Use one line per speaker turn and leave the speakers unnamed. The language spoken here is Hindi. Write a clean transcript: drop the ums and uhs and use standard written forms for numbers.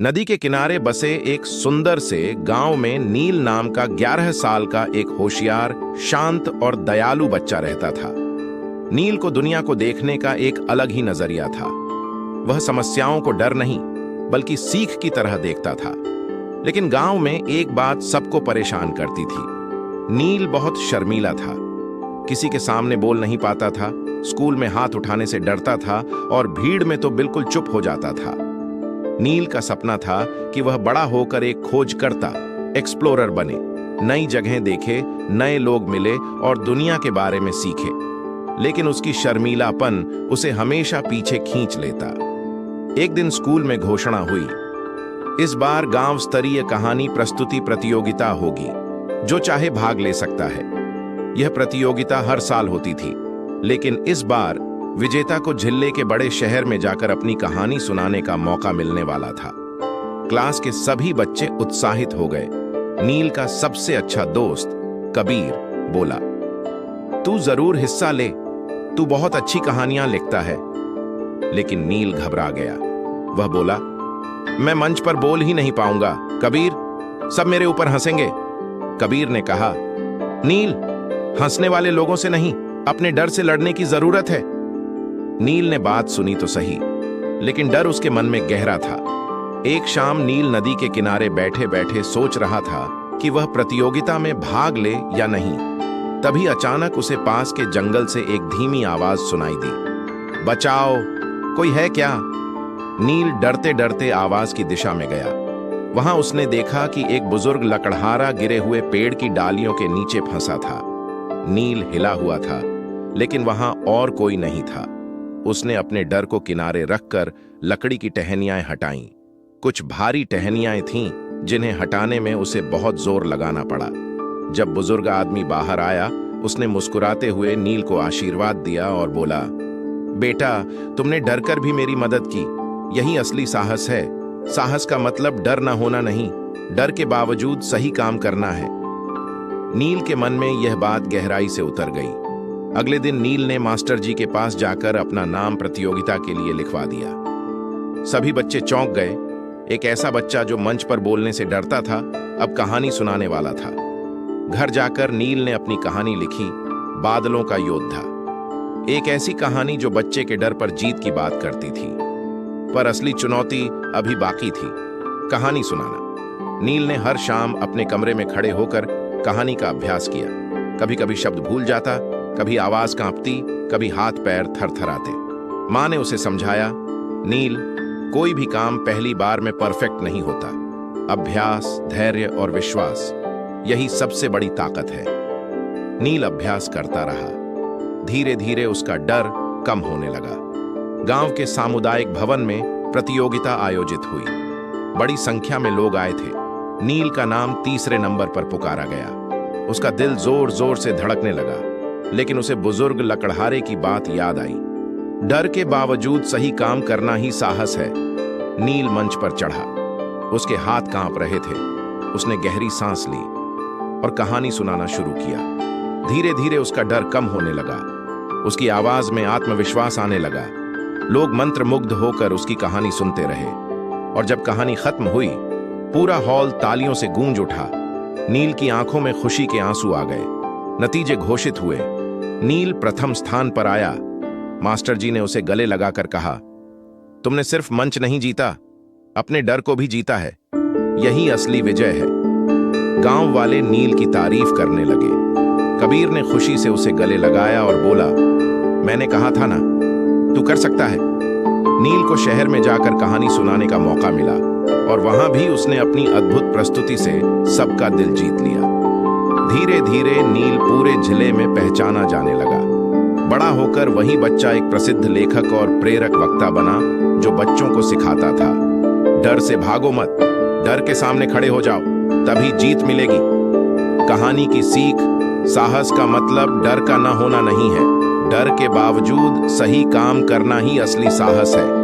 नदी के किनारे बसे एक सुंदर से गांव में नील नाम का 11 साल का एक होशियार, शांत और दयालु बच्चा रहता था। नील को दुनिया को देखने का एक अलग ही नजरिया था। वह समस्याओं को डर नहीं बल्कि सीख की तरह देखता था। लेकिन गांव में एक बात सबको परेशान करती थी। नील बहुत शर्मीला था, किसी के सामने बोल नहीं पाता था, स्कूल में हाथ उठाने से डरता था और भीड़ में तो बिल्कुल चुप हो जाता था। नील का सपना था कि वह बड़ा होकर एक खोजकर्ता, एक्सप्लोरर बने, नई जगहें देखे, नए लोग मिले और दुनिया के बारे में सीखे। लेकिन उसकी शर्मीलापन उसे हमेशा पीछे खींच लेता। एक दिन स्कूल में घोषणा हुई, इस बार गांव स्तरीय कहानी प्रस्तुति प्रतियोगिता होगी, जो चाहे भाग ले सकता है। यह प्रतियोगिता हर साल होती थी, लेकिन इस बार विजेता को जिले के बड़े शहर में जाकर अपनी कहानी सुनाने का मौका मिलने वाला था। क्लास के सभी बच्चे उत्साहित हो गए। नील का सबसे अच्छा दोस्त कबीर बोला, तू जरूर हिस्सा ले, तू बहुत अच्छी कहानियां लिखता है। लेकिन नील घबरा गया। वह बोला, मैं मंच पर बोल ही नहीं पाऊंगा कबीर, सब मेरे ऊपर हंसेंगे। कबीर ने कहा, नील, हंसने वाले लोगों से नहीं, अपने डर से लड़ने की जरूरत है। नील ने बात सुनी तो सही, लेकिन डर उसके मन में गहरा था। एक शाम नील नदी के किनारे बैठे बैठे सोच रहा था कि वह प्रतियोगिता में भाग ले या नहीं। तभी अचानक उसे पास के जंगल से एक धीमी आवाज सुनाई दी, बचाओ, कोई है क्या? नील डरते डरते आवाज की दिशा में गया। वहां उसने देखा कि एक बुजुर्ग लकड़हारा गिरे हुए पेड़ की डालियों के नीचे फंसा था। नील हिला हुआ था, लेकिन वहां और कोई नहीं था। उसने अपने डर को किनारे रखकर लकड़ी की टहनियां हटाईं। कुछ भारी टहनियां थीं, जिन्हें हटाने में उसे बहुत जोर लगाना पड़ा। जब बुजुर्ग आदमी बाहर आया, उसने मुस्कुराते हुए नील को आशीर्वाद दिया और बोला, बेटा, तुमने डरकर भी मेरी मदद की, यही असली साहस है। साहस का मतलब डर न होना नहीं, डर के बावजूद सही काम करना है। नील के मन में यह बात गहराई से उतर गई। अगले दिन नील ने मास्टर जी के पास जाकर अपना नाम प्रतियोगिता के लिए लिखवा दिया। सभी बच्चे चौंक गए। एक ऐसा बच्चा जो मंच पर बोलने से डरता था, अब कहानी सुनाने वाला था। घर जाकर नील ने अपनी कहानी लिखी, बादलों का योद्धा। एक ऐसी कहानी जो बच्चे के डर पर जीत की बात करती थी। पर असली चुनौती अभी बाकी थी, कहानी सुनाना। नील ने हर शाम अपने कमरे में खड़े होकर कहानी का अभ्यास किया। कभी कभी शब्द भूल जाता, कभी आवाज कांपती, कभी हाथ पैर थरथराते। मां ने उसे समझाया, नील, कोई भी काम पहली बार में परफेक्ट नहीं होता। अभ्यास, धैर्य और विश्वास, यही सबसे बड़ी ताकत है। नील अभ्यास करता रहा। धीरे धीरे उसका डर कम होने लगा। गांव के सामुदायिक भवन में प्रतियोगिता आयोजित हुई। बड़ी संख्या में लोग आए थे। नील का नाम तीसरे नंबर पर पुकारा गया। उसका दिल जोर जोर से धड़कने लगा, लेकिन उसे बुजुर्ग लकड़हारे की बात याद आई। डर के बावजूद सही काम करना ही साहस है। नील मंच पर चढ़ा। उसके हाथ कांप रहे थे। उसने गहरी सांस ली और कहानी सुनाना शुरू किया। धीरे धीरे उसका डर कम होने लगा। उसकी आवाज में आत्मविश्वास आने लगा। लोग मंत्रमुग्ध होकर उसकी कहानी सुनते रहे। और जब कहानी खत्म हुई, पूरा हॉल तालियों से गूंज उठा। नील की आंखों में खुशी के आंसू आ गए। नतीजे घोषित हुए। नील प्रथम स्थान पर आया। मास्टर जी ने उसे गले लगाकर कहा, तुमने सिर्फ मंच नहीं जीता, अपने डर को भी जीता है। यही असली विजय है। गांव वाले नील की तारीफ करने लगे। कबीर ने खुशी से उसे गले लगाया और बोला, मैंने कहा था ना, तू कर सकता है। नील को शहर में जाकर कहानी सुनाने का मौका मिला और वहां भी उसने अपनी अद्भुत प्रस्तुति से सबका दिल जीत लिया। धीरे धीरे नील पूरे जिले में पहचाना जाने लगा। बड़ा होकर वही बच्चा एक प्रसिद्ध लेखक और प्रेरक वक्ता बना, जो बच्चों को सिखाता था, डर से भागो मत, डर के सामने खड़े हो जाओ, तभी जीत मिलेगी। कहानी की सीख, साहस का मतलब डर का न होना नहीं है, डर के बावजूद सही काम करना ही असली साहस है।